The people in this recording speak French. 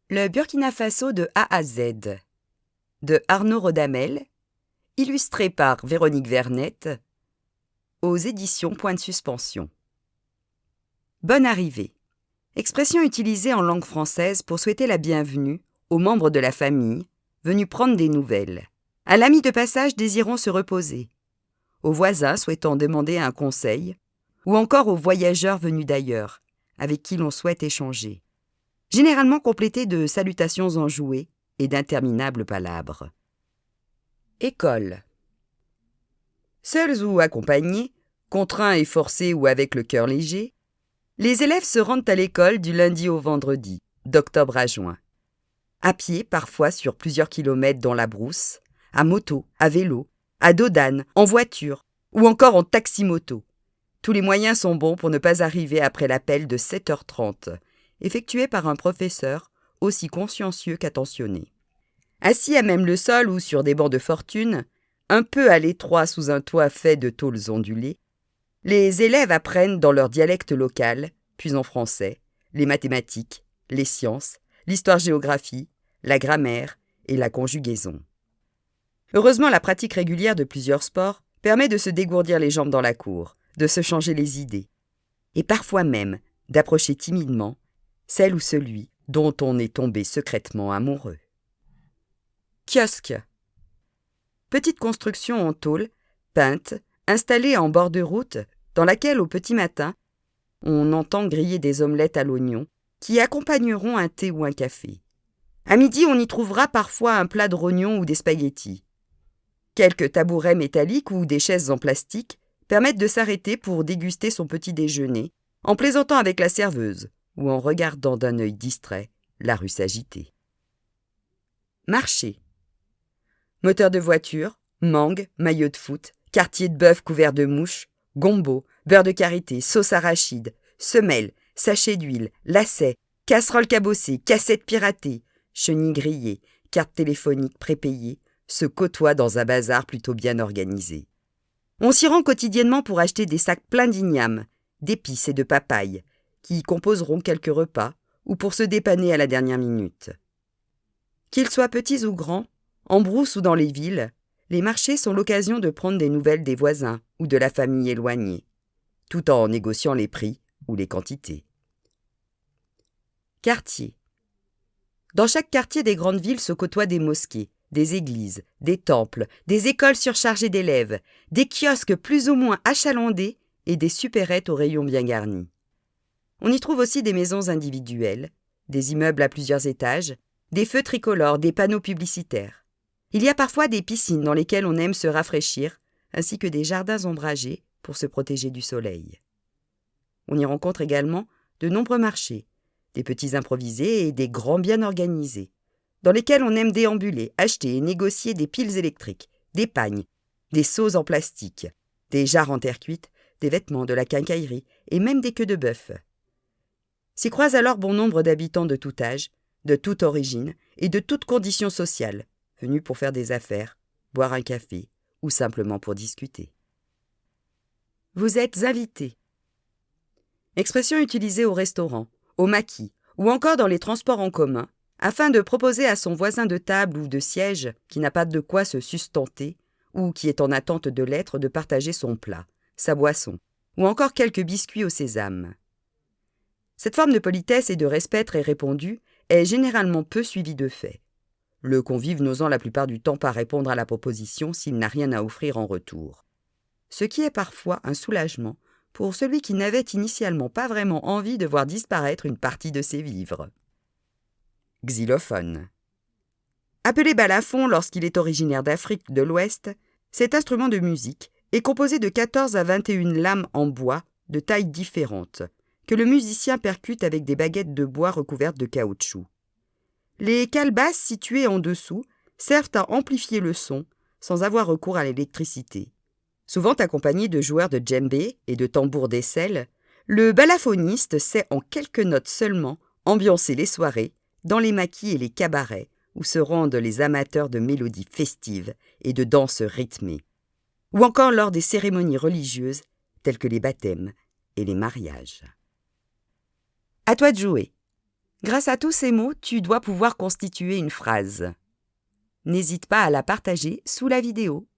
Le Burkina Faso de A à Z, de Arnaud Rodamel, illustré par Véronique Vernette, aux éditions Point de Suspension. Bonne arrivée. Expression utilisée en langue française pour souhaiter la bienvenue aux membres de la famille venus prendre des nouvelles, à l'ami de passage désirant se reposer, aux voisins souhaitant demander un conseil, ou encore aux voyageurs venus d'ailleurs, avec qui l'on souhaite échanger. Généralement complété de salutations enjouées et d'interminables palabres. École. Seuls ou accompagnés, contraints et forcés ou avec le cœur léger, les élèves se rendent à l'école du lundi au vendredi, d'octobre à juin. À pied, parfois sur plusieurs kilomètres dans la brousse, à moto, à vélo, à dos d'âne, en voiture ou encore en taxi-moto. Tous les moyens sont bons pour ne pas arriver après l'appel de 7h30, effectué par un professeur aussi consciencieux qu'attentionné. Assis à même le sol ou sur des bancs de fortune, un peu à l'étroit sous un toit fait de tôles ondulées, les élèves apprennent dans leur dialecte local, puis en français, les mathématiques, les sciences, l'histoire-géographie, la grammaire et la conjugaison. Heureusement, la pratique régulière de plusieurs sports permet de se dégourdir les jambes dans la cour, de se changer les idées, et parfois même d'approcher timidement celle ou celui dont on est tombé secrètement amoureux. Kiosque. Petite construction en tôle, peinte, installée en bord de route, dans laquelle au petit matin, on entend griller des omelettes à l'oignon qui accompagneront un thé ou un café. À midi, on y trouvera parfois un plat de rognons ou des spaghettis. Quelques tabourets métalliques ou des chaises en plastique permettent de s'arrêter pour déguster son petit déjeuner, en plaisantant avec la serveuse ou en regardant d'un œil distrait la rue s'agiter. Marché. Moteur de voiture, mangue, maillot de foot, quartier de bœuf couvert de mouches, gombo, beurre de karité, sauce arachide, semelles, sachets d'huile, lacets, casseroles cabossées, cassettes piratées, chenilles grillées, cartes téléphoniques prépayées, se côtoient dans un bazar plutôt bien organisé. On s'y rend quotidiennement pour acheter des sacs pleins d'ignames, d'épices et de papayes, qui composeront quelques repas, ou pour se dépanner à la dernière minute. Qu'ils soient petits ou grands, en brousse ou dans les villes, les marchés sont l'occasion de prendre des nouvelles des voisins ou de la famille éloignée, tout en négociant les prix ou les quantités. Quartier. Dans chaque quartier des grandes villes se côtoient des mosquées, des églises, des temples, des écoles surchargées d'élèves, des kiosques plus ou moins achalandés et des supérettes aux rayons bien garnis. On y trouve aussi des maisons individuelles, des immeubles à plusieurs étages, des feux tricolores, des panneaux publicitaires. Il y a parfois des piscines dans lesquelles on aime se rafraîchir, ainsi que des jardins ombragés pour se protéger du soleil. On y rencontre également de nombreux marchés, des petits improvisés et des grands bien organisés, dans lesquels on aime déambuler, acheter et négocier des piles électriques, des pagnes, des seaux en plastique, des jarres en terre cuite, des vêtements, de la quincaillerie et même des queues de bœuf. S'y croisent alors bon nombre d'habitants de tout âge, de toute origine et de toute condition sociale, venus pour faire des affaires, boire un café ou simplement pour discuter. Vous êtes invité. Expression utilisée au restaurant, au maquis ou encore dans les transports en commun, afin de proposer à son voisin de table ou de siège qui n'a pas de quoi se sustenter ou qui est en attente de l'être de partager son plat, sa boisson ou encore quelques biscuits au sésame. Cette forme de politesse et de respect très répandue est généralement peu suivie de fait, le convive n'osant la plupart du temps pas répondre à la proposition s'il n'a rien à offrir en retour. Ce qui est parfois un soulagement pour celui qui n'avait initialement pas vraiment envie de voir disparaître une partie de ses vivres. Xylophone. Appelé balafon lorsqu'il est originaire d'Afrique de l'Ouest, cet instrument de musique est composé de 14 à 21 lames en bois de tailles différentes, que le musicien percute avec des baguettes de bois recouvertes de caoutchouc. Les calebasses situées en dessous servent à amplifier le son sans avoir recours à l'électricité. Souvent accompagné de joueurs de djembé et de tambours d'aisselle, le balafoniste sait en quelques notes seulement ambiancer les soirées dans les maquis et les cabarets où se rendent les amateurs de mélodies festives et de danses rythmées, ou encore lors des cérémonies religieuses telles que les baptêmes et les mariages. À toi de jouer. Grâce à tous ces mots, tu dois pouvoir constituer une phrase. N'hésite pas à la partager sous la vidéo.